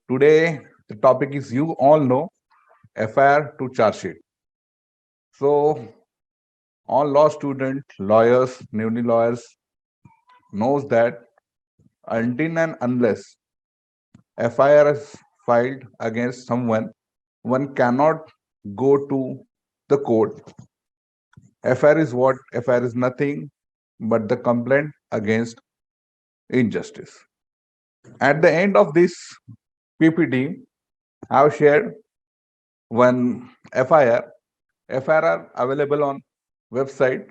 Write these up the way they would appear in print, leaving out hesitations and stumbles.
Today, the topic is you all know FIR to Chargesheet. So, all law students, lawyers, newly lawyers knows that until and unless FIR is filed against someone, one cannot go to the court. FIR is what? FIR is nothing but the complaint against injustice. At the end of this PPT, I have shared one FIR. FIR are available on website.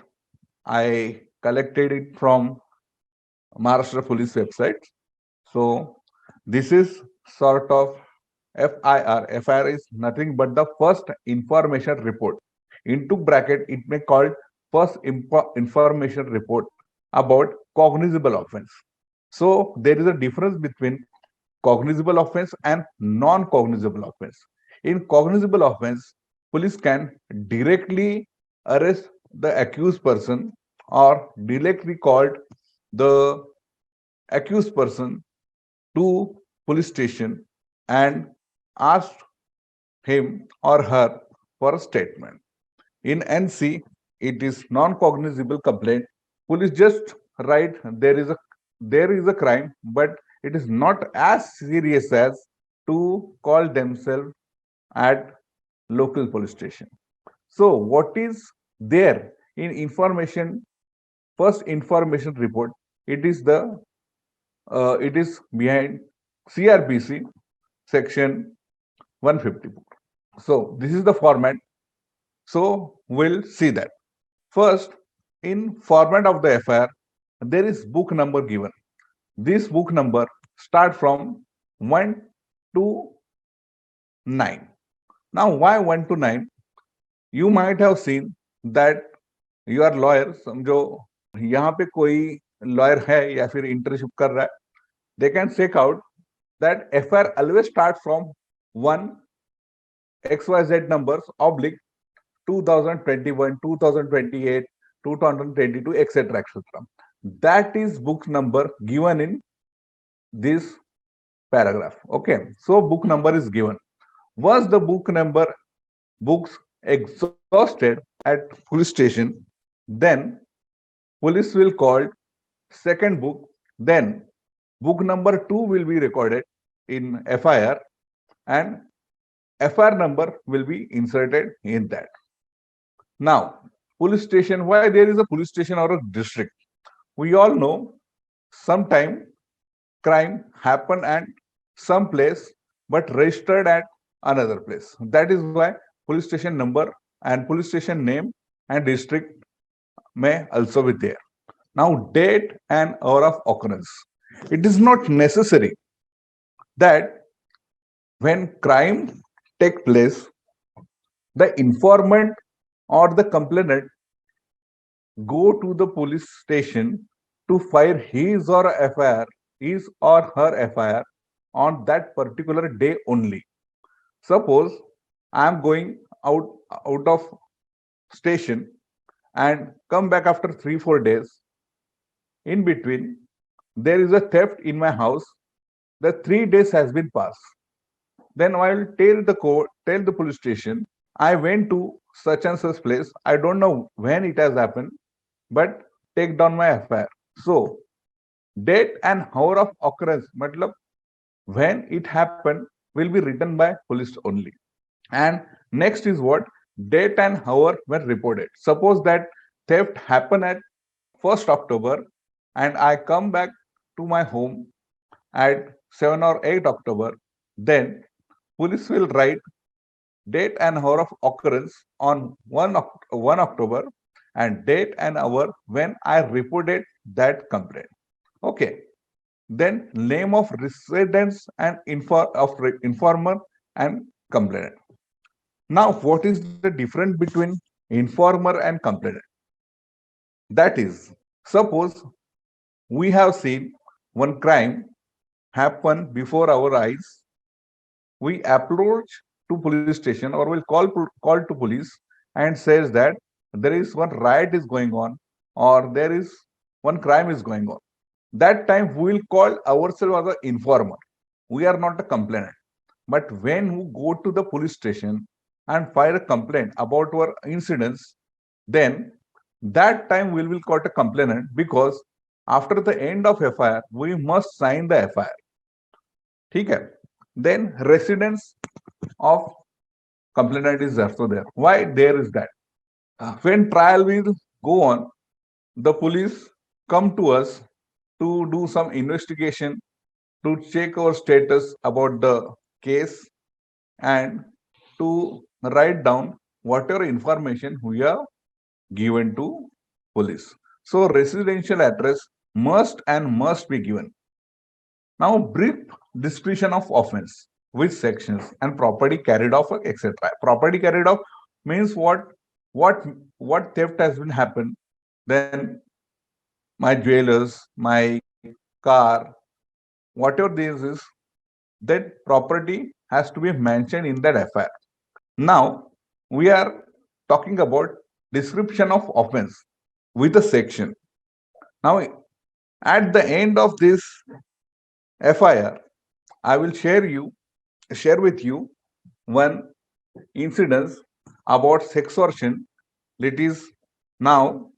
I collected it from Maharashtra Police website. So this is sort of FIR. FIR is nothing but the first information report. Into bracket, it may called first information report about cognizable offense. So there is a difference between cognizable offense and non-cognizable offense. In cognizable offense, police can directly arrest the accused person or directly called the accused person to police station and ask him or her for a statement. In NC, it is non-cognizable complaint. Police just write there is a crime, but it is not as serious as to call themselves at local police station. So what is there in information first information report? It is behind CRPC section 154. So this is the format. So we'll see that. First, in format of the FIR, there is book number given. This book number start from 1 to 9. Now, why 1 to 9? You might have seen that you are lawyer. समझो यहाँ पे कोई lawyer है या फिर internship कर रहा है, they can check out that FIR always start from 1 XYZ numbers oblique 2021, 2028, 2022, etc. etc. That is book number given in this paragraph. Okay, so book number is given. Once the books exhausted at police station, then police will call second book. Then book number 2 will be recorded in FIR and FIR number will be inserted in that. Now, police station, why there is a police station or a district? We all know sometime crime happened at some place but registered at another place. That is why police station number and police station name and district may also be there. Now, date and hour of occurrence. It is not necessary that when crime take place, the informant or the complainant go to the police station to file his or her FIR on that particular day only. Suppose I am going out of station and come back after 3-4 days. In between, there is a theft in my house. The 3 days has been passed. Then I will tell the police station, I went to such and such place. I don't know when it has happened, but take down my FIR. So, date and hour of occurrence, matlab, when it happened, will be written by police only. And next is what? Date and hour when reported. Suppose that theft happened at 1st October and I come back to my home at 7 or 8 October, then police will write date and hour of occurrence on 1 October and date and hour when I reported that complaint. Okay. Then name of residence and informer and complainant. Now, what is the difference between informer and complainant? That is, suppose we have seen one crime happen before our eyes. We approach to police station or will call to police and says that there is one riot is going on or there is one crime is going on. That time we will call ourselves as an informer. We are not a complainant. But when you go to the police station and file a complaint about our incidents, then that time we will got a complainant, because after the end of FIR, we must sign the FIR. ठीक है? Then residence of complainant is also there. Why there is that? When trial will go on, the police come to us to do some investigation, to check our status about the case, and to write down whatever information we have given to police. So residential address must be given. Now, brief description of offense, which sections and property carried off, etc. Property carried off means what what theft has been happened. Then my jewelers, my car, whatever this is, that property has to be mentioned in that FIR. Now we are talking about description of offense with a section. Now at the end of this FIR, I will share with you one incident about sextortion. It is now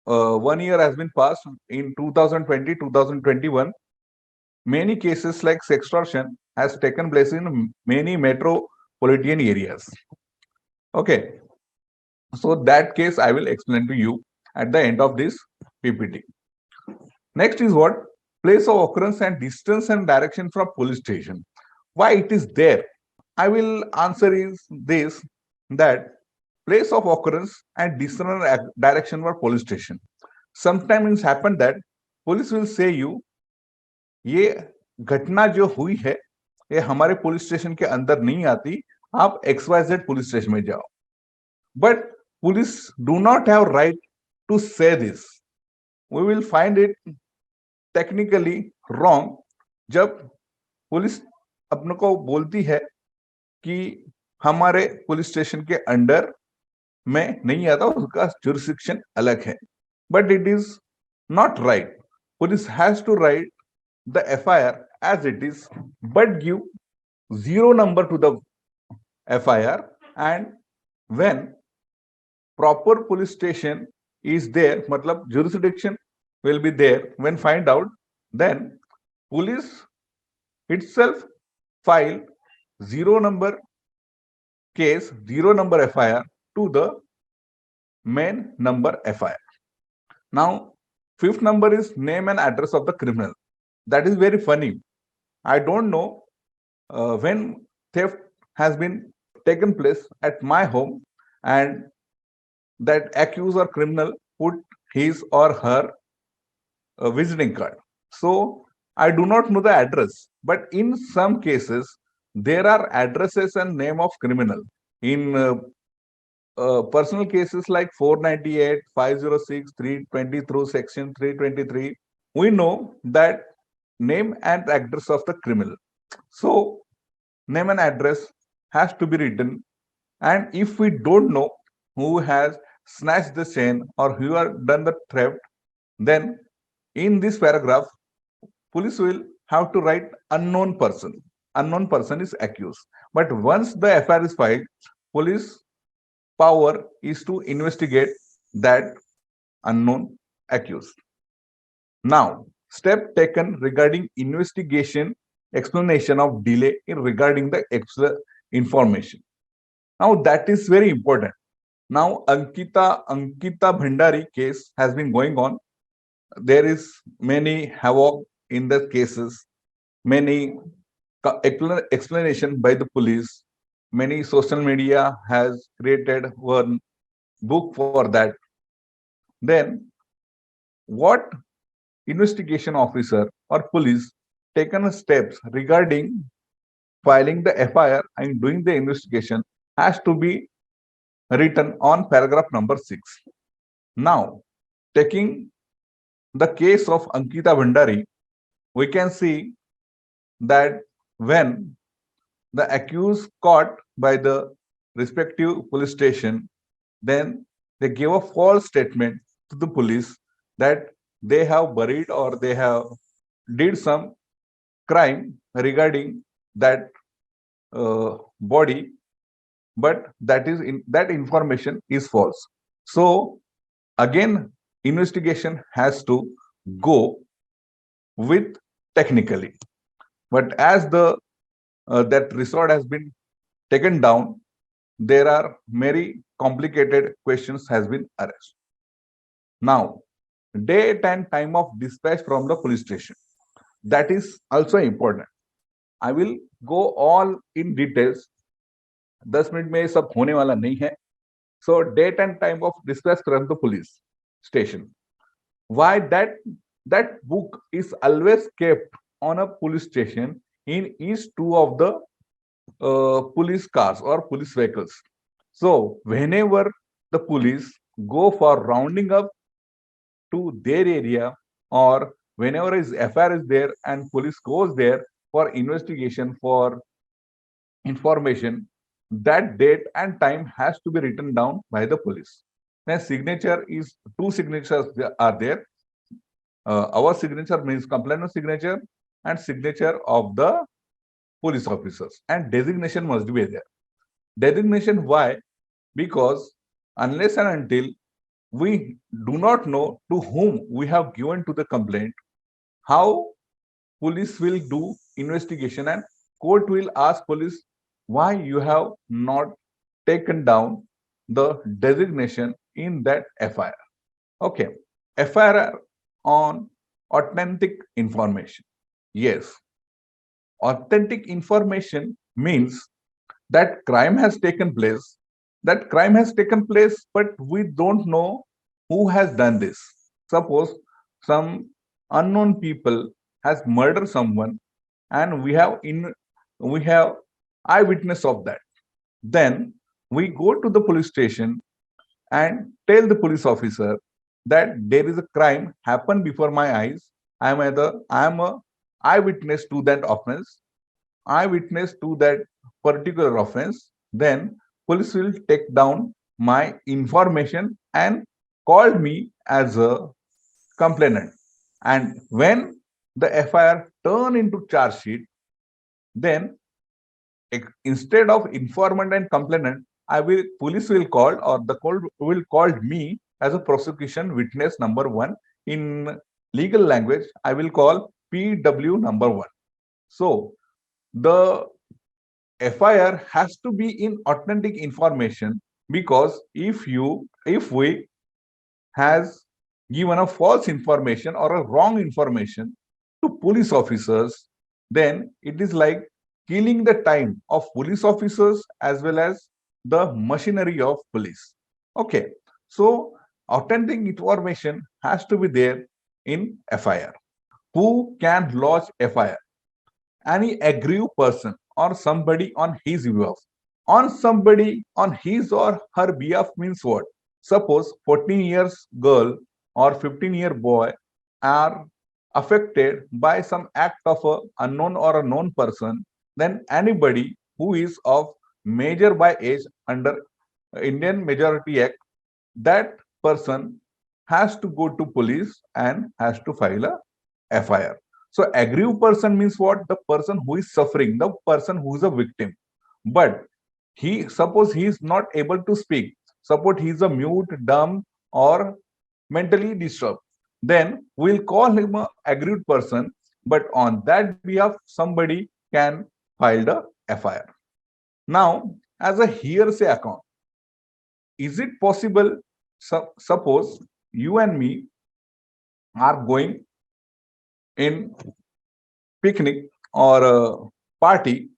1 year has been passed. In 2020, 2021, many cases like sextortion has taken place in many metropolitan areas. Okay, so that case I will explain to you at the end of this PPT. Next is what? Place of occurrence and distance and direction from police station. Why it is there? I will answer is this, that place of occurrence and distance and direction for police station. Sometimes it's happened that police will say you, ये घटना जो हुई है ये हमारे police station के अंदर नहीं आती, आप XYZ पुलिस स्टेशन में जाओ. But police do not have right to say this. We will find it technically wrong जब पुलिस अपने को बोलती है कि हमारे पुलिस स्टेशन के अंडर में नहीं आता, उसका jurisdiction अलग है. But it is not right. Police has to write the FIR as it is, but give 0 number to the FIR, and when proper police station is there, matlab jurisdiction will be there, when find out, then police itself file 0 number case, 0 number FIR to the main number FIR. Now, 5th number is name and address of the criminal. That is very funny. I don't know when theft has been taken place at my home and that accused or criminal put his or her visiting card. So I do not know the address, but in some cases there are addresses and name of criminal in personal cases like 498, 506, 320 through section 323. We know that name and address of the criminal. So name and address has to be written, and if we don't know who has snatched the chain or who has done the theft, then in this paragraph police will have to write unknown person. Unknown person is accused. But once the FIR is filed, police power is to investigate that unknown accused. Now, step taken regarding investigation, explanation of delay in regarding the extra information. Now that is very important. Now Ankita Bhandari case has been going on. There is many havoc in the cases, many explanation by the police. Many social media has created one book for that. Then what investigation officer or police taken steps regarding filing the FIR and doing the investigation has to be written on paragraph number 6. Now, taking the case of Ankita Bhandari, we can see that when the accused caught by the respective police station, then they gave a false statement to the police that they have buried or they have did some crime regarding that body, but that information is false. So again, investigation has to go with technically. But as the that resort has been taken down, there are many complicated questions has been asked. Now, date and time of dispatch from the police station, that is also important. I will go all in details. 10 minute में ये सब होने वाला नहीं है. So date and time of dispatch from the police station. Why that book is always kept on a police station in each two of the police cars or police vehicles. So whenever the police go for rounding up to their area, or whenever his FIR is there and police goes there for investigation, for information, that date and time has to be written down by the police. Then signature is, two signatures are there. Our signature means complainant signature and signature of the police officers, and designation must be there. Designation, why? Because unless and until we do not know to whom we have given to the complaint, how police will do investigation, and court will ask police why you have not taken down the designation in that FIR. Okay, FIR on authentic information. Yes, authentic information means that crime has taken place. That crime has taken place, but we don't know who has done this. Suppose some unknown people has murdered someone, and we have eyewitness of that. Then we go to the police station and tell the police officer that there is a crime happened before my eyes. I am a eyewitness to that offense, eyewitness to that particular offense. Then police will take down my information and call me as a complainant. And when the FIR turn into charge sheet, then instead of informant and complainant, police will call, or the court will call me as a prosecution witness number 1. In legal language, I will call PW number 1. So the FIR has to be in authentic information, because if we has given a false information or a wrong information to police officers, then it is like killing the time of police officers as well as the machinery of police. Okay, so authentic information has to be there in FIR. Who can lodge FIR? Any aggrieved person or somebody on his behalf. On somebody on his or her behalf means what? Suppose 14 years girl or 15-year boy are affected by some act of a unknown or a known person, then anybody who is of major by age under Indian Majority Act, that person has to go to police and has to file a FIR. So aggrieved person means what? The person who is suffering, the person who is a victim. But suppose he is not able to speak, suppose he is a mute, dumb, or mentally disturbed, then we'll call him a aggrieved person, but on that behalf, somebody can file the FIR. Now, as a hearsay account, is it possible, suppose you and me are going in picnic or a party,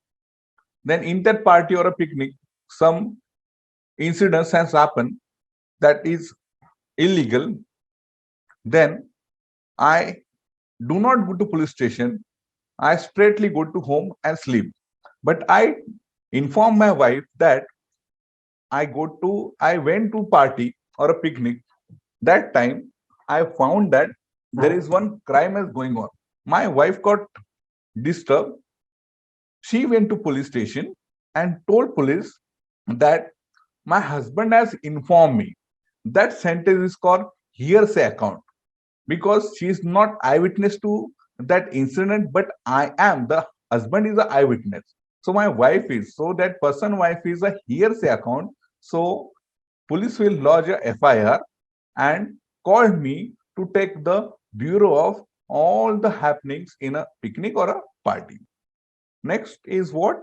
then in that party or a picnic, some incidents has happened that is illegal, then I do not go to police station, I straightly go to home and sleep. But I inform my wife that I went to party or a picnic. That time I found that there is one crime is going on. My wife got disturbed. She went to police station and told police that my husband has informed me. That sentence is called hearsay account, because she is not eyewitness to that incident, but I am. The husband is the eyewitness. So my wife is, so that person wife is a hearsay account. So police will lodge a FIR and call me to take the bureau of all the happenings in a picnic or a party. Next is what?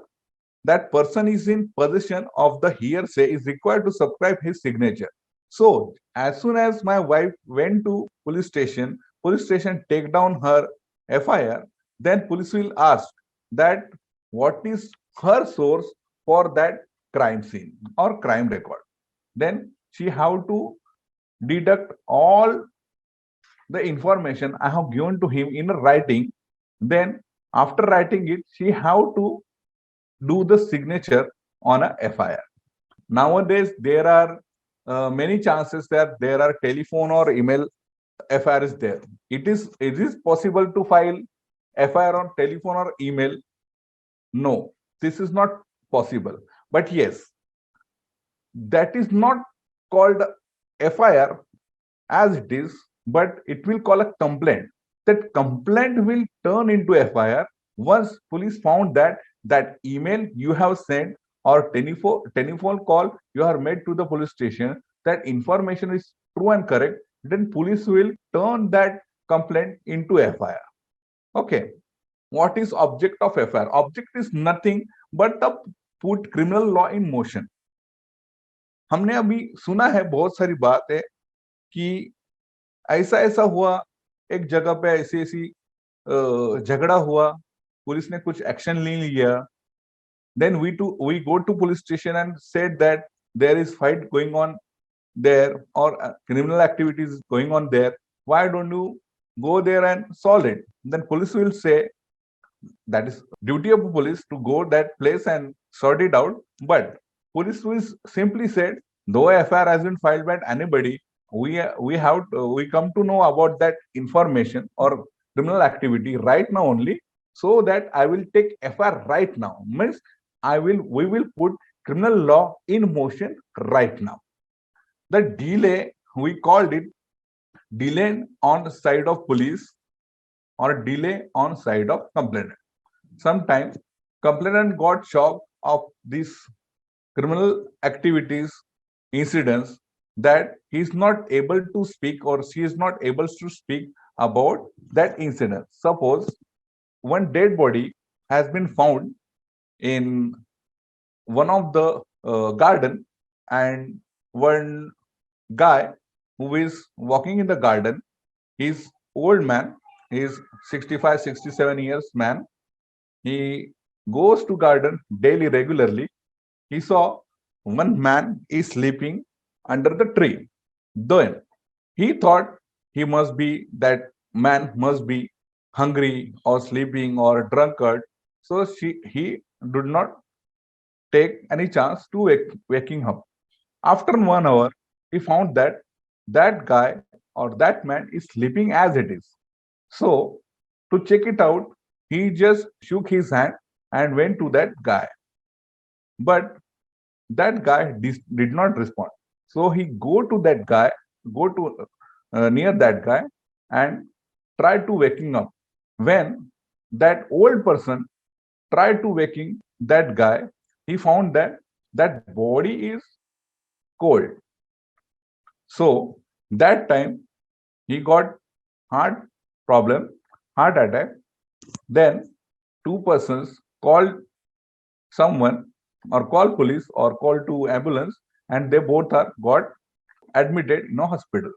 That person is in possession of the hearsay is required to subscribe his signature. So as soon as my wife went to police station take down her FIR, then police will ask that what is her source for that crime scene or crime record. Then she have to deduct all the information I have given to him in writing. Then after writing it, she have to do the signature on a FIR. Nowadays, there are many chances that there are telephone or email FIR is there. It is possible to file FIR on telephone or email. No, this is not possible. But yes, that is not called FIR as it is, but it will call a complaint. That complaint will turn into FIR once police found that that email you have sent or telephone call you have made to the police station, that information is true and correct, then police will turn that complaint into FIR. Okay. What is object of FIR? Object is nothing but to put criminal law in motion. हमने अभी सुना है बहुत सारी बात है कि ऐसा ऐसा हुआ, एक जगह पे ऐसी ऐसी झगड़ा हुआ, पुलिस ने कुछ एक्शन नहीं लिया, then we go to police station and said that there is fight going on there or criminal activities going on there, why don't you go there and solve it? Then police will say that is duty of police to go that place and sort it out, but police will simply said though FIR has been filed by anybody, we come to know about that information or criminal activity right now only, so that I will take FIR right now. Means we will put criminal law in motion right now. The delay, we called it delay on the side of police or delay on side of complainant. Sometimes complainant got shocked of these criminal activities, incidents, that he is not able to speak or she is not able to speak about that incident. Suppose one dead body has been found in one of the garden, and one guy who is walking in the garden, he's old man, he's 65 67 years man, he goes to garden daily regularly. He saw one man is sleeping under the tree. Then he thought that man must be hungry or sleeping or drunkard. So he did not take any chance to waking up. After 1 hour, he found that that guy or that man is sleeping as it is. So to check it out, he just shook his hand and went to that guy. But that guy did not respond. So he go to near that guy and try to waking up. When that old person tried to waking that guy, he found that that body is cold. So that time he got heart attack. Then two persons called someone or call police or call to ambulance, and they both are got admitted in a hospital.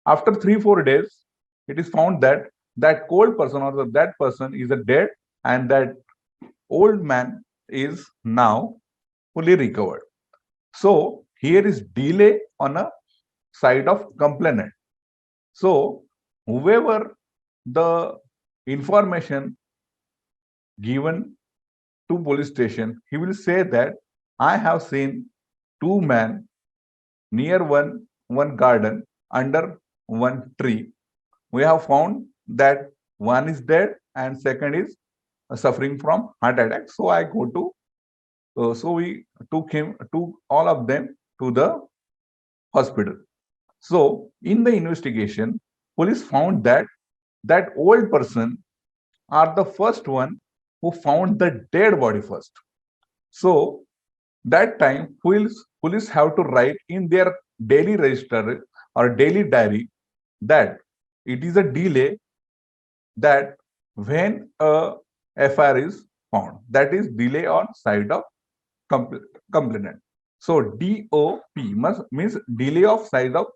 After 3-4 days, it is found that that cold person or that person is dead, and that old man is now fully recovered. So here is delay on a side of complainant. So whoever the information given to police station, he will say that I have seen two men near one garden under one tree. We have found that one is dead and second is suffering from heart attack. So I go to, so we took all of them to the hospital. So in the investigation, police found that that old person are the first one who found the dead body first. So that time police have to write in their daily register or daily diary that it is a delay that when a FIR is found, that is delay on side of complainant. So DOP must means delay of side of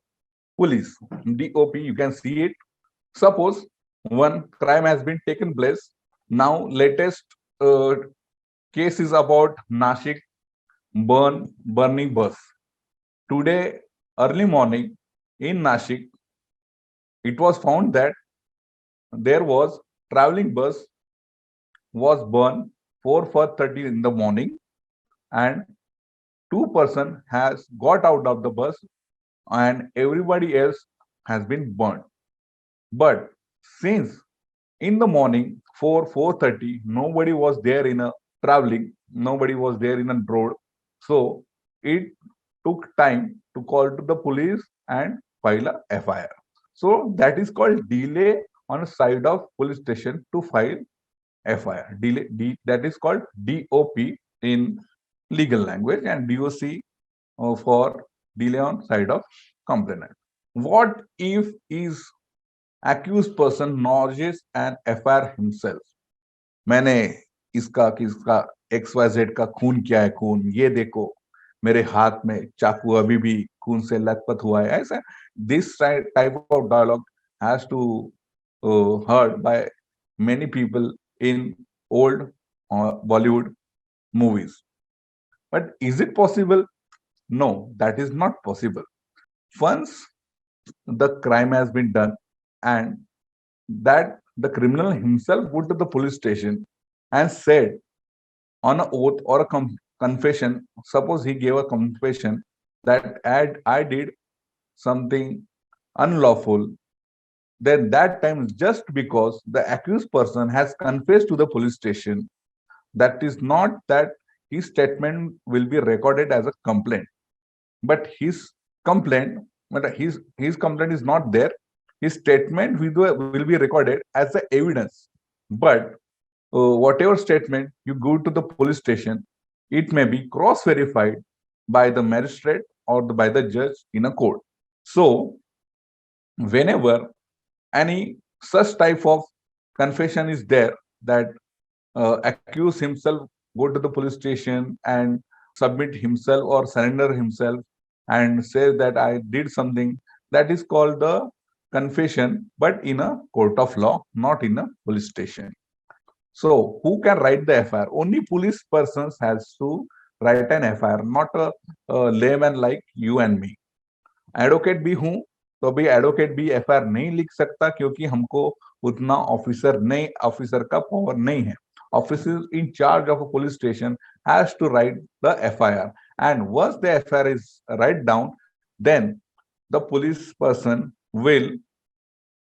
police. DOP, you can see it. Suppose one crime has been taken place. Now latest case is about Nashik burning bus. Today early morning in Nashik, it was found that there was traveling bus was burned 4:30 in the morning, and two-person has got out of the bus and everybody else has been burned. But since in the morning 4:30 nobody was there in a traveling, nobody was there in a road, so it took time to call to the police and file a FIR. So that is called delay on the side of police station to file FIR. Delay, that is called DOP in legal language, and DOC for delay on side of complainant. What if is accused person lodges an FIR himself? मैंने इसका किसका XYZ का खून किया है, खून ये देखो, मेरे हाथ में चाकू अभी भी खून से लथपथ हुआ है. ऐसा this type of dialogue has to heard by many people in old Bollywood movies. But is it possible? No, that is not possible. Once the crime has been done and that the criminal himself went to the police station and said on an oath or a confession, suppose he gave a confession that I did something unlawful, then that time just because the accused person has confessed to the police station, that is not that his statement will be recorded as a complaint, but his complaint, his complaint is not there. His statement will be recorded as the evidence. But whatever statement you go to the police station, it may be cross-verified by the magistrate or by the judge in a court. So whenever any such type of confession is there that accuse himself go to the police station and submit himself or surrender himself and say that I did something, that is called the confession, but in a court of law, not in a police station. So who can write the FIR? Only police persons has to write an FIR, not a layman like you and me. Advocate भी हूं तो अभी advocate भी FIR नहीं लिख सकता क्योंकि हमको उतना ऑफिसर का पावर नहीं है. Officer in charge of a police station has to write the FIR, and once the FIR is write down, then the police person will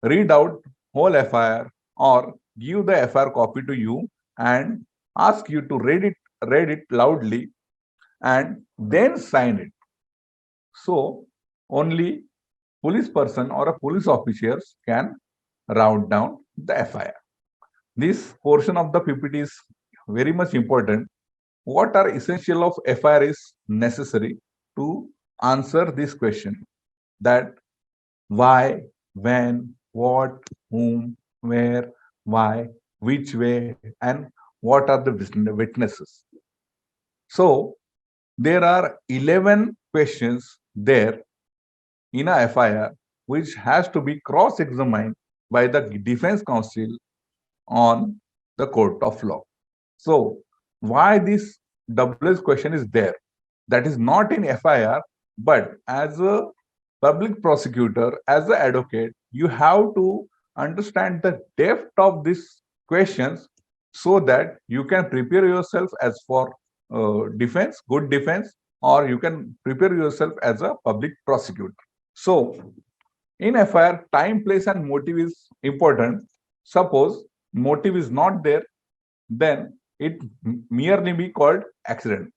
read out whole FIR or give the FIR copy to you and ask you to read it loudly and then sign it. So only police person or a police officers can write down the FIR. This portion of the PPT is very much important. What are essential of FIR is necessary to answer this question, that why, when, what, whom, where, why, which way, and what are the witnesses. So there are 11 questions there in a FIR which has to be cross-examined by the defense counsel on the court of law. So why this double question is there? That is not in FIR, but as a public prosecutor, as an advocate, you have to understand the depth of these questions so that you can prepare yourself as for defense, good defense, or you can prepare yourself as a public prosecutor. So in FIR, time, place, and motive is important. Suppose motive is not there, then it merely be called accident.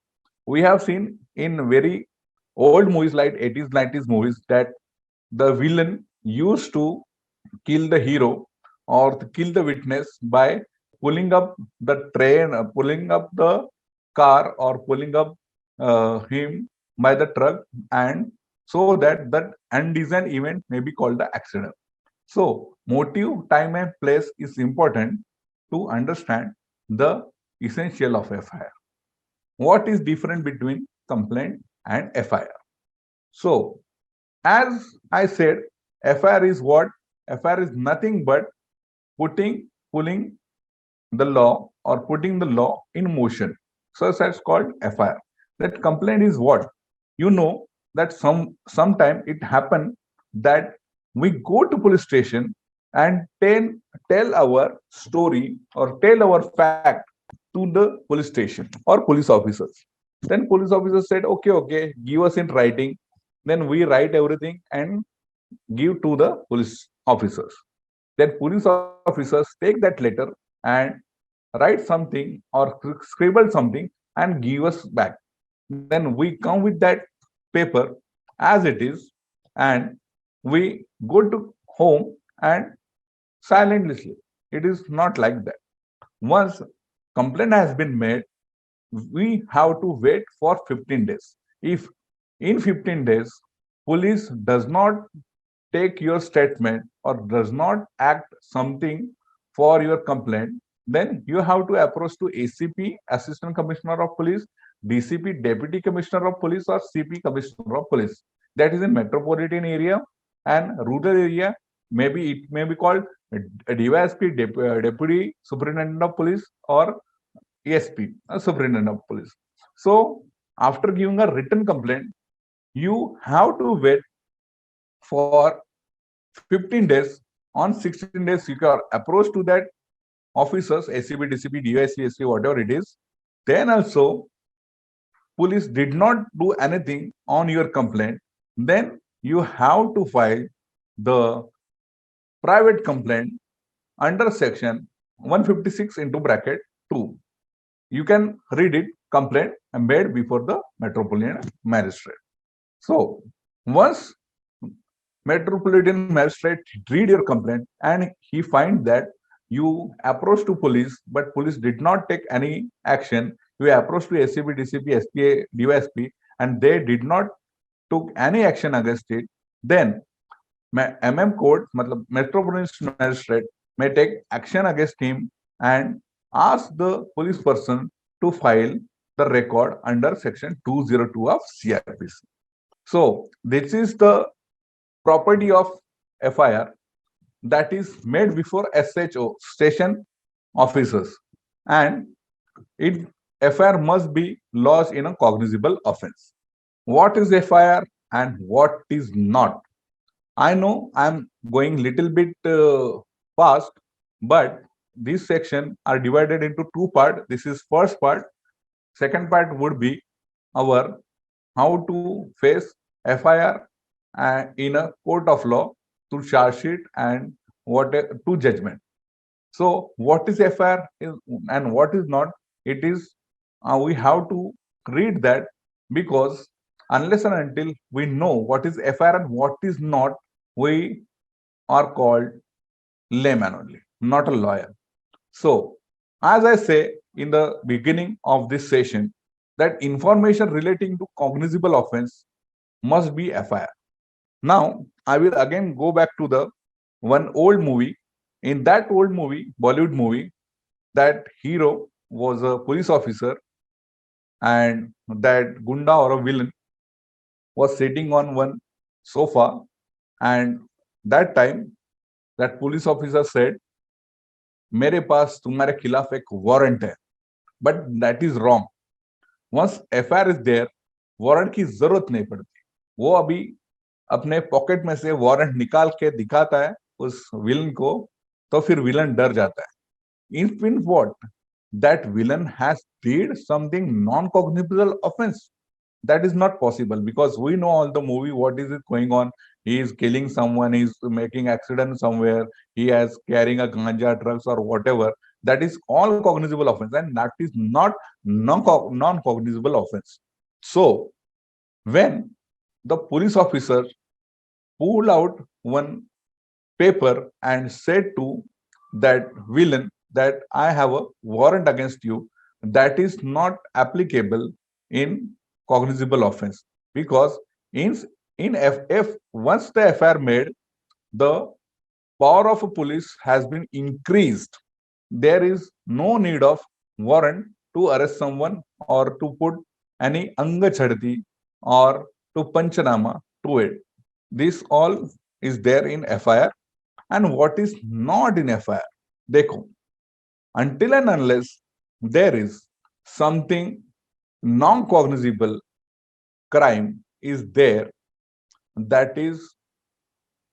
We have seen in very old movies like 80s, 90s movies that the villain used to kill the hero or to kill the witness by pulling up the train, pulling up the car or pulling up him by the truck, and so that undesigned event may be called the accident. So motive, time and place is important to understand the essential of FIR. What is different between complaint and FIR? So as I said, FIR is what? FIR is nothing but pulling the law or putting the law in motion. So that's called FIR. That complaint is what? You know that sometime it happen that we go to police station and tell our story or tell our fact to the police station or police officers. Then police officers said, okay, give us in writing. Then we write everything and give to the police officers. Then police officers take that letter and write something or scribble something and give us back. Then we come with that paper as it is, and we go to home and silently sleep. It is not like that. Once complaint has been made, we have to wait for 15 days. If in 15 days police does not take your statement or does not act something for your complaint, then you have to approach to ACP, Assistant Commissioner of Police, DCP, Deputy Commissioner of Police, or CP, Commissioner of Police. That is in metropolitan area, and rural area. Maybe it may be called a DYSP, Deputy Superintendent of Police, or ASP, Superintendent of Police. So after giving a written complaint, you have to wait for 15 days. On 16 days, you can approach to that officers, ACP, DCP, DIC, SC, whatever it is. Then also, police did not do anything on your complaint. Then you have to file the private complaint under section 156 into bracket 2. You can read it, complaint made before the Metropolitan Magistrate. So once Metropolitan Magistrate read your complaint and he find that you approach to police, but police did not take any action. You approach to SCP, DCP, SPA, DYSP, and they did not took any action against it. Then Code, Metropolitan Magistrate, may take action against him and ask the police person to file the record under section 202 of CRPC. So this is the property of FIR that is made before SHO, station officers, and it FIR must be lodged in a cognizable offense. What is FIR and what is not? I know I'm going little bit fast, but this section are divided into two parts. This is first part. Second part would be our how to face FIR in a court of law to charge sheet and what to judgment. So what is FIR and what is not? It is we have to read that, because unless and until we know what is FIR and what is not, we are called layman only, not a lawyer. So as I say in the beginning of this session, that information relating to cognizable offense must be FIR. Now I will again go back to the one old movie. In that old movie, Bollywood movie, that hero was a police officer and that gunda or a villain was sitting on one sofa, and that time that police officer said, मेरे पास तुम्हारे खिलाफ एक warrant है. But that is wrong. Once FIR is there, warrant की जरूरत नहीं पड़ती. वो अभी अपने पॉकेट में से वारंट निकाल के दिखाता है उस विलन को, तो फिर विलन डर जाता है. In what? That villain has did something non-cognizable offense. That is not possible, because we know all the movie what is it going on. He is killing someone, he is making accident somewhere, he is carrying a ganja, drugs or whatever. That is all cognizable offense, and that is not non-cognizable offense. So when the police officer pulled out one paper and said to that villain that I have a warrant against you, that is not applicable in cognizable offense, because in if once the FIR made, the power of a police has been increased. There is no need of warrant to arrest someone or to put any anga chadti or to panchanama to it. This all is there in FIR. And what is not in FIR? Dekho, until and unless there is something non-cognizable crime is there that is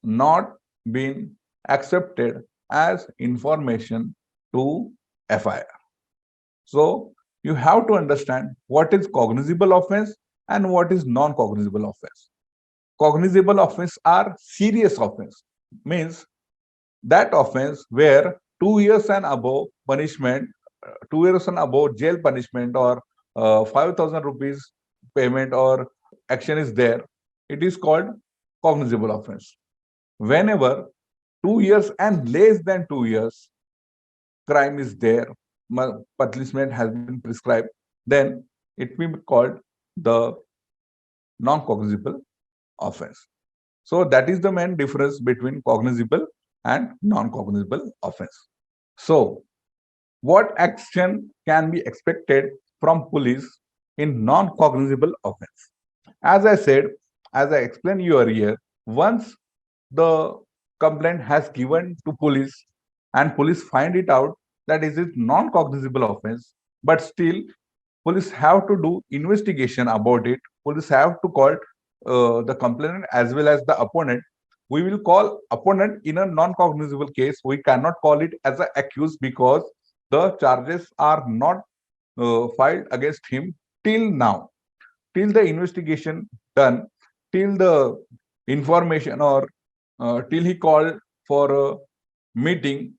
not been accepted as information to FIR. So you have to understand what is cognizable offense and what is non-cognizable offense. Cognizable offense are serious offense, means that offense where 2 years and above punishment, 2 years and above jail punishment, or 5,000 rupees payment or action is there, it is called cognizable offense. Whenever 2 years and less than 2 years crime is there, punishment has been prescribed, then it will be called the non-cognizable offense. So that is the main difference between cognizable and non-cognizable offense. So what action can be expected from police in non-cognizable offense? As I said, as I explained you earlier, once the complaint has given to police and police find it out that is it non-cognizable offense, but still police have to do investigation about it. Police have to call the complainant as well as the opponent. We will call opponent in a non-cognizable case. We cannot call it as an accused because the charges are not filed against him till now, till the investigation done, till the information or till he called for a meeting.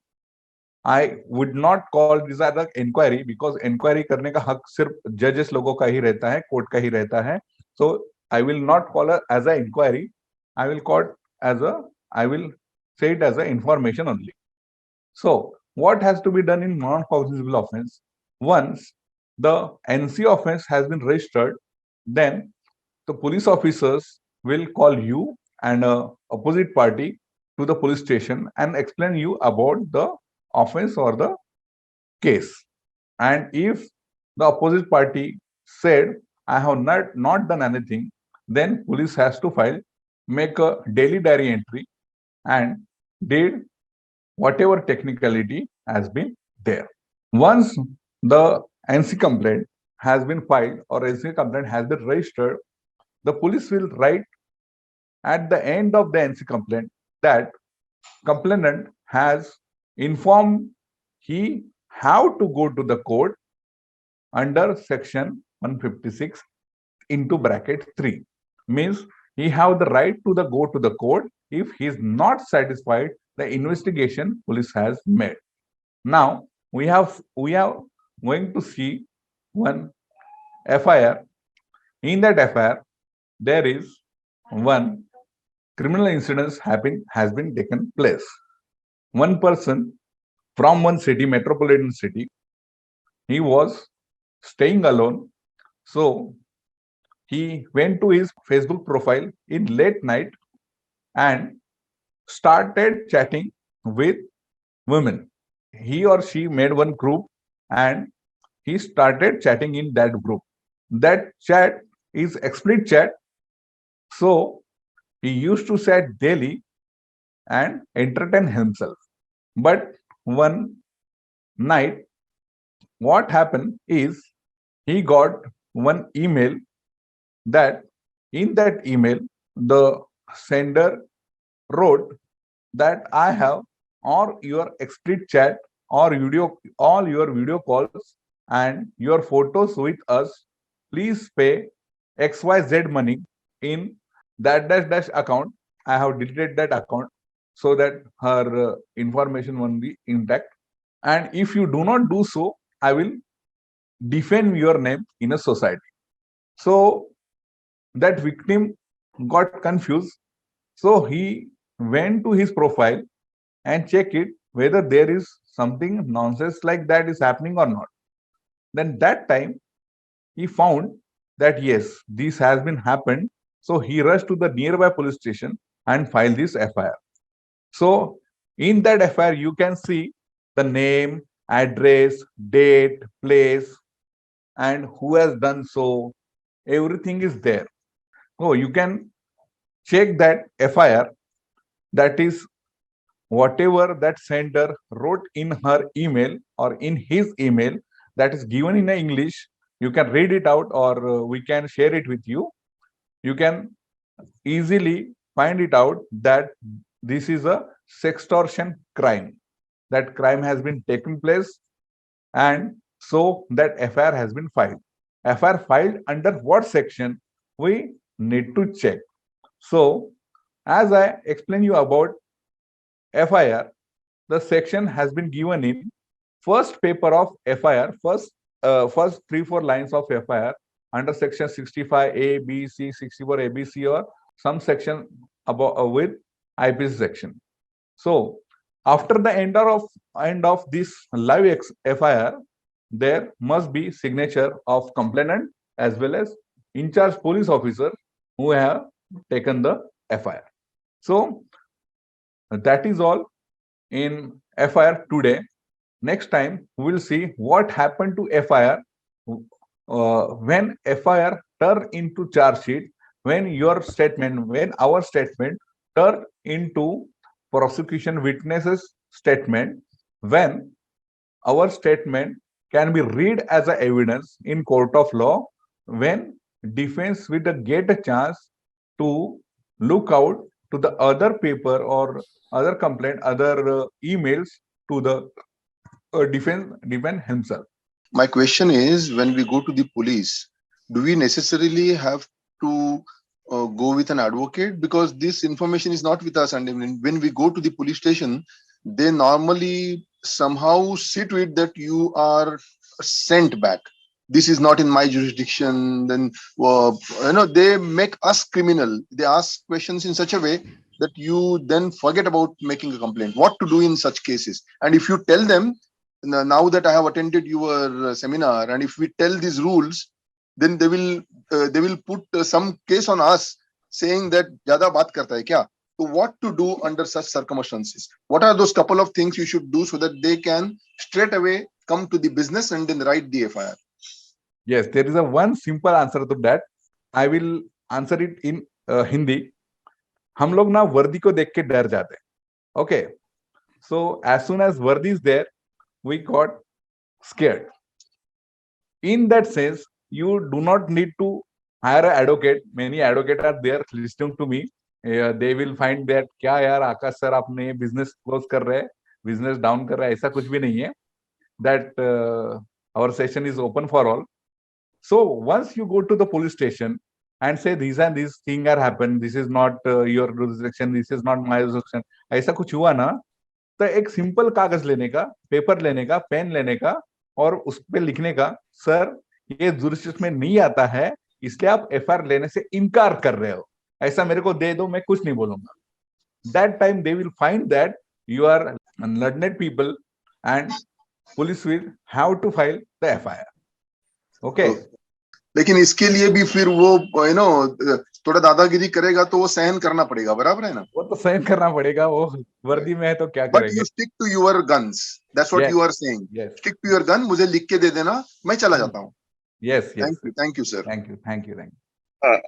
I would not call this as an inquiry because inquiry करने का हक सिर्फ जजेस लोगों का ही रहता है, court का ही रहता है. So I will not call it as an inquiry. I will call it as a, I will say it as an information only. So what has to be done in non-cognizable offense? Once the NC offense has been registered, then the police officers will call you and opposite party to the police station and explain you about the offense or the case. And if the opposite party said, I have not done anything, then police has to make a daily diary entry and did whatever technicality has been there. Once the NC complaint has been filed or NC complaint has been registered, the police will write at the end of the NC complaint that complainant has informed he have to go to the court under section 156 into bracket 3, means he have the right to go to the court if he is not satisfied the investigation police has made. Now we are going to see one FIR. In that FIR, there is one criminal incident has been taken place. One person from one city, metropolitan city, he was staying alone. So he went to his Facebook profile in late night and started chatting with women. He or she made one group and he started chatting in that group. That chat is explicit chat. So he used to chat daily and entertain himself. But one night, what happened is he got one email that in that email, the sender wrote that I have or your explicit chat or video, all your video calls and your photos with us, please pay XYZ money in that dash account. I have deleted that account so that her information won't be intact. And if you do not do so, I will defame your name in a society. So that victim got confused. So he went to his profile and check it whether there is something nonsense like that is happening or not. Then that time he found that yes, this has been happened. So he rushed to the nearby police station and filed this FIR. So in that FIR, you can see the name, address, date, place, and who has done so. Everything is there. So you can check that FIR, that is whatever that sender wrote in her email or in his email, that is given in English. You can read it out, or we can share it with you. You can easily find it out that this is a sextortion crime. That crime has been taken place, and so that FIR has been filed. FIR filed under what section? We need to check. So, as I explained you about FIR, the section has been given in first paper of FIR, first 3-4 lines of FIR under section 65A, B, C, 64A, B, C, or some section about with IPC section. So after the end of this live FIR, there must be signature of complainant as well as in charge police officer who have taken the FIR. So that is all in FIR today. Next time we will see what happened to FIR when FIR turn into charge sheet, when our statement turn into prosecution witnesses statement, when our statement can be read as a evidence in court of law, when defense will get a chance to look out to the other paper or other complaint, other emails to the defense himself. My question is, when we go to the police, do we necessarily have to go with an advocate? Because this information is not with us, and when we go to the police station, they normally somehow see to it that you are sent back. This is not in my jurisdiction. Then they make us criminal. They ask questions in such a way that you then forget about making a complaint. What to do in such cases? And if you tell them, now that I have attended your seminar, and if we tell these rules, then they will put some case on us saying that ज़्यादा बात करता है क्या? So what to do under such circumstances? What are those couple of things you should do so that they can straight away come to the business and then write the FIR? Yes, there is a one simple answer to that. I will answer it in Hindi. हम लोग ना वर्दी को देख के डर जाते हैं. Okay, so as soon as वर्दी is there, we got scared. In that sense, you do not need to hire an advocate. Many advocates are there listening to me. They will find that क्या यार आकाश sir आपने business close कर रहे हैं, business down कर रहे हैं, ऐसा कुछ भी नहीं है. That our session is open for all. So once you go to the police station and say these and these things are happened, this is not your jurisdiction, this is not my jurisdiction, ऐसा कुछ हुआ ना, तो एक simple कागज लेने का, paper लेने का, पेन लेने का और उस पे लिखने का, सर ये जुरिस्डिक्शन में नहीं आता है, इसलिए आप एफआईआर लेने से इनकार कर रहे हो, ऐसा मेरे को दे दो, मैं कुछ नहीं बोलूंगा. That time they will find that you are learned people and police will have to file the FIR. Okay. लेकिन इसके लिए भी फिर वो थोड़ा दादागिरी करेगा तो वो सहन करना पड़ेगा, बराबर है ना? वो तो सहन करना पड़ेगा, वो वर्दी में है तो क्या करेंगे. But you stick to your guns. That's what you are saying. Yes. Stick to your gun. मुझे लिख के दे देना, मैं चला जाता हूँ. Yes. Thank you, sir. Thank you.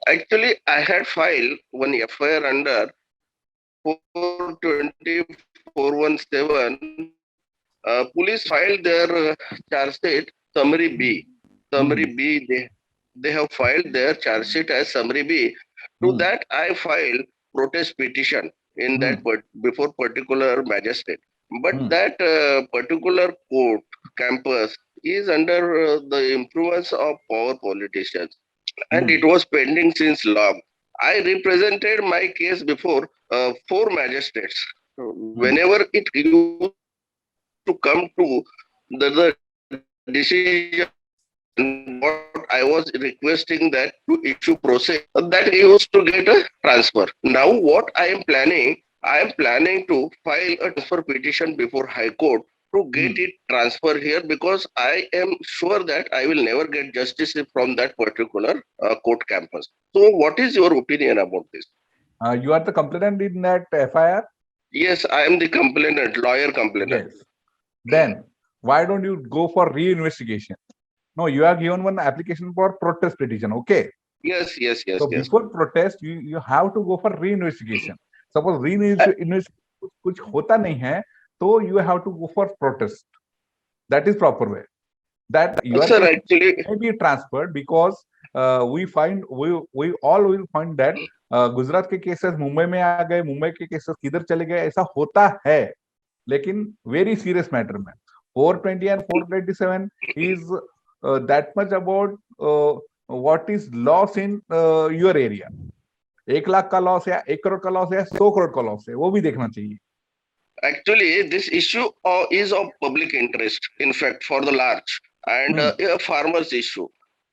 Actually, I had filed one FIR under 420-417. Police filed their charge sheet summary B. Summary B, they have filed their charge sheet as summary B. To that, I filed protest petition in that before particular magistrate. But that particular court campus is under the influence of power politicians, and it was pending since long. I represented my case before 4 magistrates. Whenever it used to come to the decision, what I was requesting that to issue process, that used to get a transfer. Now what I am planning to file a transfer petition before High Court to get it transferred here, because I am sure that I will never get justice from that particular court campus. So what is your opinion about this? You are the complainant in that FIR? Yes, I am the complainant, lawyer complainant. Yes. Then why don't you go for reinvestigation? No, you are given one application for protest petition. Okay. Yes. So before protest, you have to go for reinvestigation. Suppose reinvestigation कुछ होता नहीं है, तो you have to go for protest. That is proper way. That your Sir, case actually, may be transferred because we all will find that Gujarat के cases Mumbai में आ गए, मुंबई के cases किधर चले गए, ऐसा होता है. लेकिन वेरी सीरियस मैटर में 420 and 427 is that much about what is loss in your area. 1 lakh का लॉस है, 1 करोड़ का लॉस है, 100 करोड़ का लॉस है, वो भी देखना चाहिए. actually, this issue is of public interest, in fact, for the large and a farmer's issue.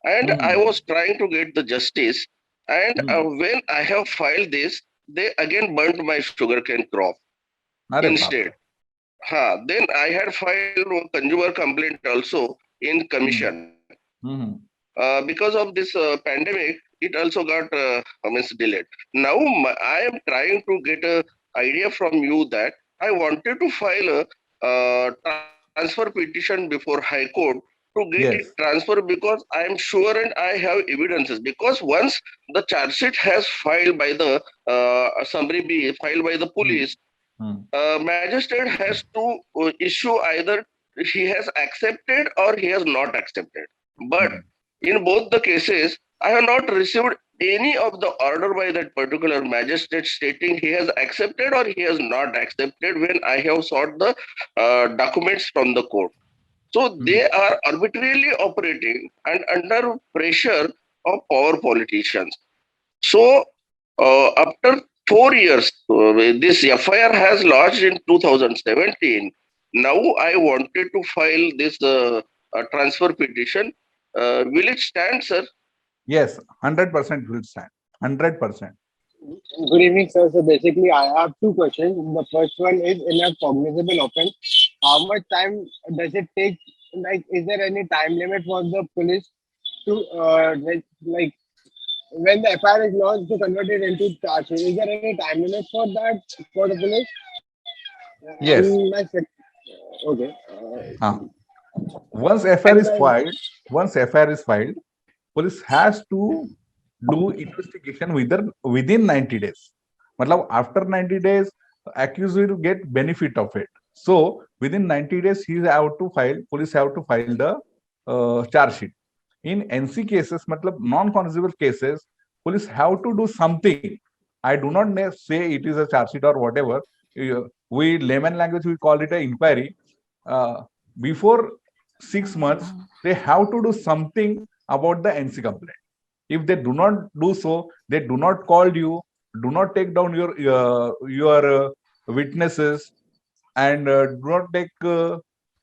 And I was trying to get the justice. And when I have filed this, they again burnt my sugarcane crop instead. Then I had filed a consumer complaint also in commission. Because of this pandemic, it also got delayed. Now I am trying to get a idea from you that I wanted to file a transfer petition before High Court to get it transferred, because I am sure and I have evidences. Because once the charge sheet has filed by the summary B, filed by the police, magistrate has to issue either he has accepted or he has not accepted. But in both the cases, I have not received any of the order by that particular magistrate stating he has accepted or he has not accepted when I have sought the documents from the court. So they are arbitrarily operating and under pressure of power politicians. So after 4 years, this FIR has lodged in 2017. Now I wanted to file this transfer petition. Will it stand, sir? Yes, 100% will stand. 100%. Good evening, sir. So basically, I have two questions. The first one is, in a cognizable offense, how much time does it take? Like, is there any time limit for the police to like when the FIR is launched to convert it into charge? Is there any time limit for that for the police? Yes. Okay. Once FIR is filed, police has to do investigation within 90 days. Matlab after 90 days, accused will get benefit of it. So within 90 days, police have to file the charge sheet. In NC cases, matlab non-cognizable cases, police have to do something. I do not say it is a charge sheet or whatever. We layman language, we call it an inquiry. Before 6 months, they have to do something about the NC complaint. If they do not do so, they do not call you, do not take down your witnesses, and do not take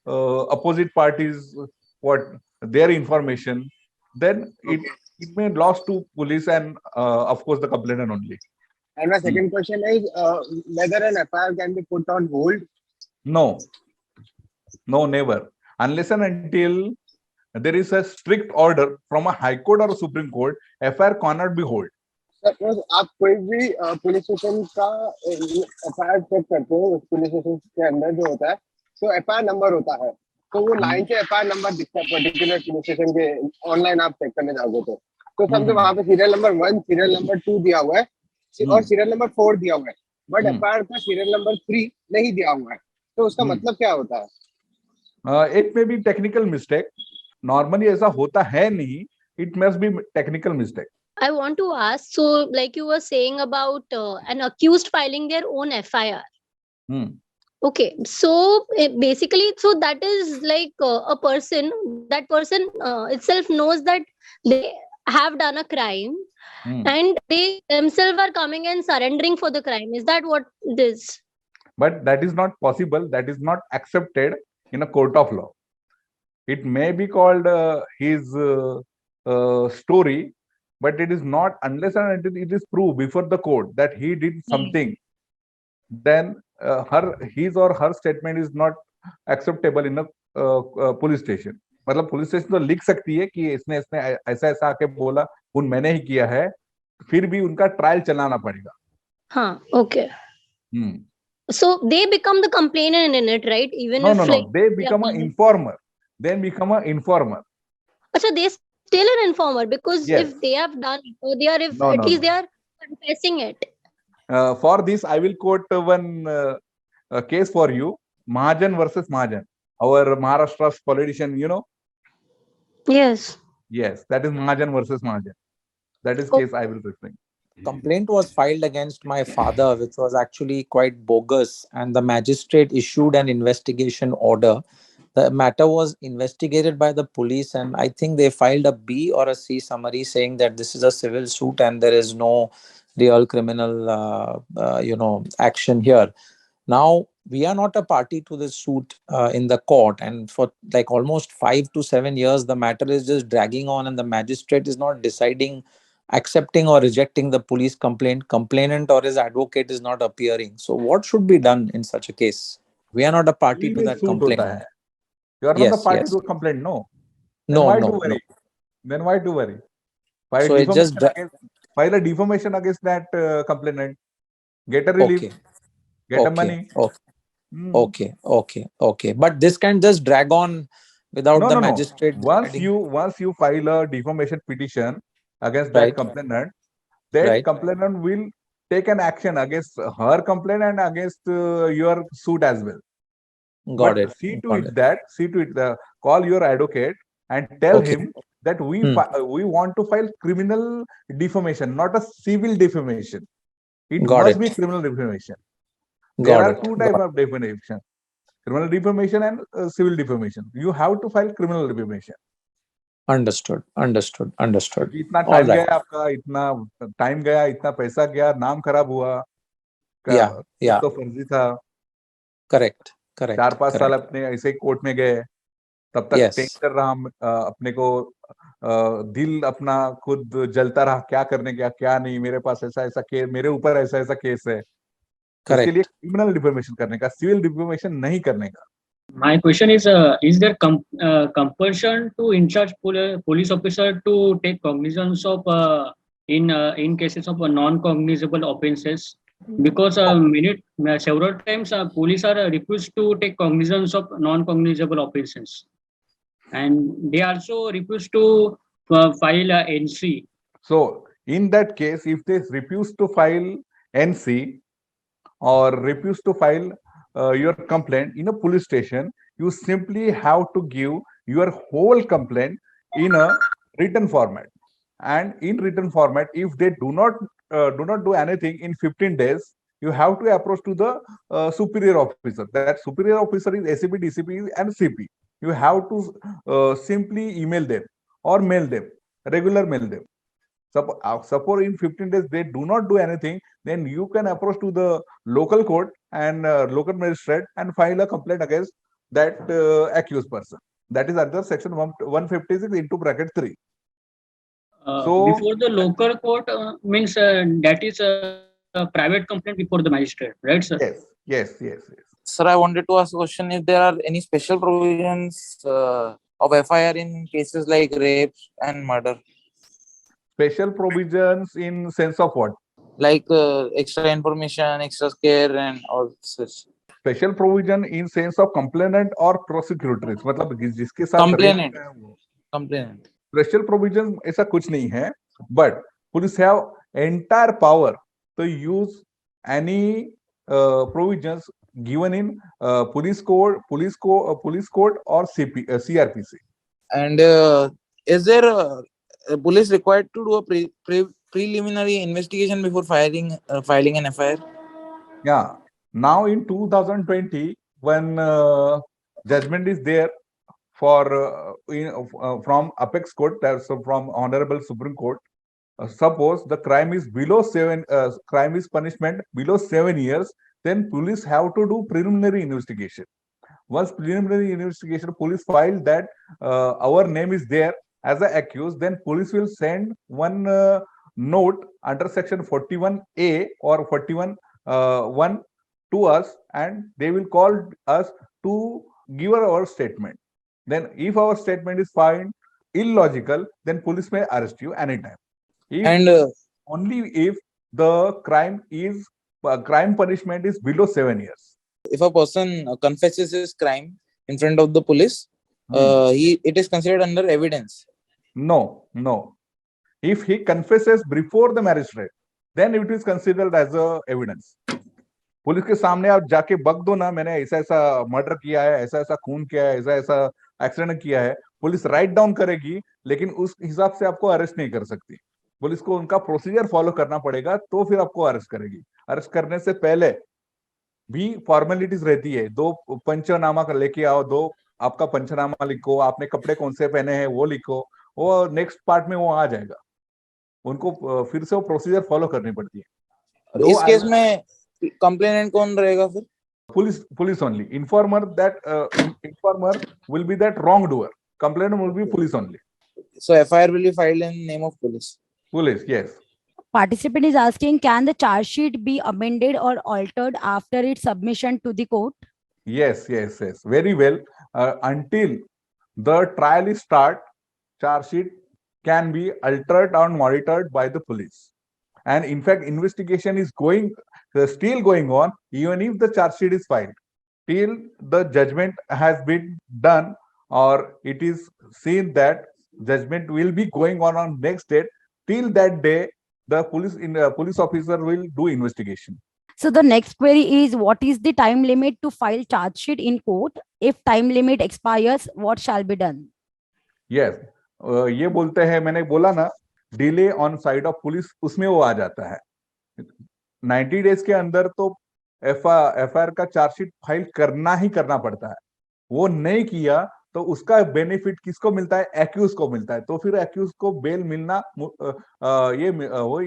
opposite parties their information, then it may loss to police and of course the complainant only. And my second question is whether an FIR can be put on hold. No, never, unless and until there is a strict order from a High Court or a Supreme Court, FIR cannot be hold. Suppose आप कोई भी police station का FIR check करते हो, उस police station के अंदर जो होता है, तो FIR नंबर होता है, तो वो लाइन से FIR नंबर दिखता है पर्टिकुलर पुलिस स्टेशन के. ऑनलाइन आप चेक करने जाओगे तो समझो वहां पे सीरियल नंबर 1, सीरियल नंबर 2 दिया हुआ है और सीरियल नंबर 4 दिया हुआ है, बट FIR का सीरियल नंबर 3 नहीं दिया हुआ है, तो उसका मतलब क्या होता है? It may be technical mistake. Normally ऐसा होता है नहीं. It must be technical mistake. I want to ask, so like you were saying about an accused filing their own FIR. Okay, so basically, so that is like that person itself knows that they have done a crime and they themselves are coming and surrendering for the crime. Is that what it is? But that is not possible. That is not accepted in a court of law. It may be called his story, but it is not unless and until it is proved before the court that he did something. Then his or her statement is not acceptable in a police station. मतलब police station तो लिख सकती है कि इसने इसने ऐसा ऐसा आके बोला, उन मैंने ही किया है, फिर भी उनका ट्रायल चलाना पड़ेगा. हाँ, okay. So they become the complainant in it, right? Even No, if no, like no. They become an informer. Then become an informer. so they still an informer because Yes. if they have done or they are, if No, at no, least no. they are confessing it. For this, I will quote one case for you: Mahajan versus Mahajan. Our Maharashtra's politician, you know. Yes. Yes, that is Mahajan versus Mahajan. That is Oh. case I will refer. Complaint was filed against my father, which was actually quite bogus, and the magistrate issued an investigation order. The matter was investigated by the police, and I think they filed a B or a C summary saying that this is a civil suit and there is no real criminal, action here. Now, we are not a party to this suit in the court, and for like almost 5 to 7 years, the matter is just dragging on, and the magistrate is not deciding, accepting or rejecting the police complainant or his advocate is not appearing. So what should be done in such a case? We are not a party to that Suit complaint. hota hai. You are not the Yes, party yes. to complaint, no. Then No, why no, to no. worry? Then why to worry? File So it just defamation against, file a defamation against that complainant. Get a relief. okay, Get a okay, money. okay, okay. But this can just drag on without the No. magistrate Once deciding. you file a defamation petition against that Right, complainant, that right. complainant will take an action against her complaint and against your suit as well. Got But it. see to Got it it. that call your advocate and tell Okay. him that we Hmm. we want to file criminal defamation, not a civil defamation. It Got must it. be criminal defamation. There Got are it. two Got types of defamation: criminal defamation and civil defamation. You have to file criminal defamation. Understood. क्योंकि इतना All time right. गया आपका, इतना time गया, इतना पैसा गया, नाम खराब हुआ, Yeah, सब yeah. तो फर्जी था. Correct. 4-5 साल अपने ऐसे ही कोर्ट में गए, तब तक Yes. टेंशन रहा, अपने को दिल अपना खुद जलता रहा, क्या करने का क्या नहीं, मेरे पास ऐसा ऐसा केस, मेरे ऊपर ऐसा ऐसा केस है. उसके लिए क्रिमिनल डिफेमेशन करने का, सिविल डिफेमेशन नहीं करने का. My question is there compulsion to in charge police officer to take cognizance of in cases of non-cognizable offences? Because several times police are refused to take cognizance of non-cognizable offences, and they also refuse to file a NC. So in that case, if they refuse to file NC or refuse to file your complaint in a police station, you simply have to give your whole complaint in a written format. And in written format, if they do not do anything in 15 days, you have to approach to the superior officer. That superior officer is SCP, DCP, and CP. You have to simply email them or mail them, regular mail them. Suppose in 15 days they do not do anything, then you can approach to the local court and local magistrate and file a complaint against that accused person. That is under section 156 into bracket 3. So before the local court means that is a private complaint before the magistrate, right, sir? Yes. Sir, I wanted to ask a question: if there are any special provisions of FIR in cases like rape and murder? Special provisions in sense of what? Like extra information, extra care, and all such. Special provision in sense of complainant or prosecutors, मतलब जिसके साथ complainant. Special provision ऐसा कुछ नहीं है, but police have entire power to use any provisions given in police code or CRPC. And is there police required to do a preliminary investigation before filing an FIR? Yeah. Now in 2020, when judgment is there for from apex court, that's from Honorable Supreme Court. Suppose the crime is below crime is punishment below 7 years, then police have to do preliminary investigation. Once preliminary investigation, police file that our name is there as an accused, then police will send one note under section 41A or 41 1 to us and they will call us to give our statement. Then if our statement is found illogical, then police may arrest you anytime. If And only if the crime punishment is below 7 years. if a person confesses his crime in front of the police, it is considered under evidence. No. If he confesses before the magistrate, then it is considered as a evidence. Police के सामने आप जाके बक दो ना, मैंने ऐसा ऐसा murder किया है, ऐसा ऐसा खून किया है, ऐसा ऐसा एक्सीडेंट किया है, पुलिस राइट डाउन करेगी, लेकिन उस हिसाब से आपको अरेस्ट नहीं कर सकती. पुलिस को उनका प्रोसीजर फॉलो करना पड़ेगा, तो फिर आपको अरेस्ट करेगी. अरेस्ट करने से पहले भी फॉर्मेलिटीज रहती है. 2 पंचनामा लेके आओ, 2 आपका पंचनामा लिखो, आपने कपड़े कौन से पहने हैं वो लिखो, वो नेक्स्ट पार्ट में वो आ जाएगा. उनको फिर से वो प्रोसीजर फॉलो करनी पड़ती है. इस केस में कंप्लेनेंट कौन रहेगा फिर? Police only. Informer will be that wrongdoer. Complainant will be police only. So FIR will be filed in name of police. Police, yes. Participant is asking, can the charge sheet be amended or altered after its submission to the court? Yes. Very well. Until the trial is start, charge sheet can be altered or monitored by the police. And in fact, investigation is still going on, even if the charge sheet is filed. Till the judgment has been done, or it is seen that judgment will be going on next date, till that day, the police officer will do investigation. So the next query is, what is the time limit to file charge sheet in court? If time limit expires, what shall be done? Yes. ये बोलते हैं, मैंने बोला ना, delay on side of police, उसमें वो आ जाता है. 90 डेज के अंदर तो एफआईआर का चार्जशीट फाइल करना ही करना पड़ता है. वो नहीं किया तो उसका बेनिफिट किसको मिलता है? एक्यूज को मिलता है. तो फिर एक्यूज को बेल मिलना ये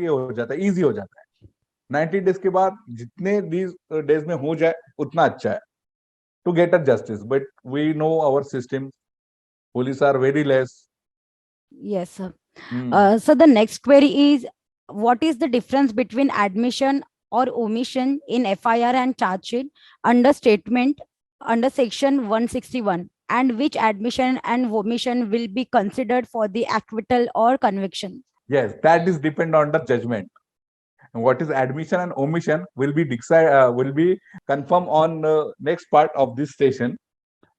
हो जाता है, इजी हो जाता है. 90 डेज के बाद जितने डेज में हो जाए उतना अच्छा है, to get a justice. But we know our system, police are very less. Yes, sir. So the next query is, what is the difference between admission or omission in FIR and charge sheet under statement under section 161, and which admission and omission will be considered for the acquittal or conviction? Yes, that is depend on the judgment. And what is admission and omission will be confirmed on next part of this session.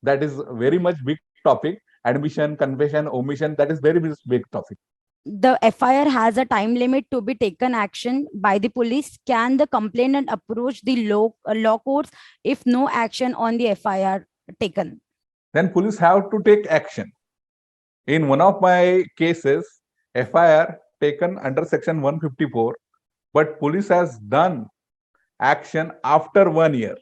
That is very much big topic. Admission, confession, omission, that is very big topic. The FIR has a time limit to be taken action by the police. Can the complainant approach the law courts if no action on the FIR taken? Then police have to take action. In one of my cases, FIR taken under section 154, but police has done action after 1 year.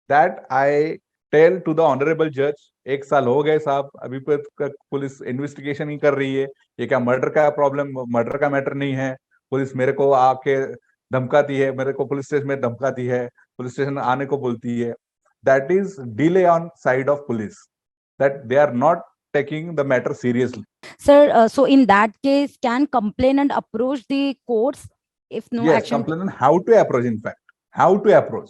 That I tell to the honorable judge, 1 साल हो गए साहब, अभी police investigation ही कर रही है, ये क्या मर्डर का मैटर नहीं है. पुलिस मेरे को आके धमकाती है, मेरे को पुलिस स्टेशन में धमकाती है, पुलिस स्टेशन आने को बोलती है. That is delay on side of police, that they are not taking the matter seriously. Sir, so in that case, can complainant approach the courts if no yes, action? complainant how to approach, in fact, how to approach.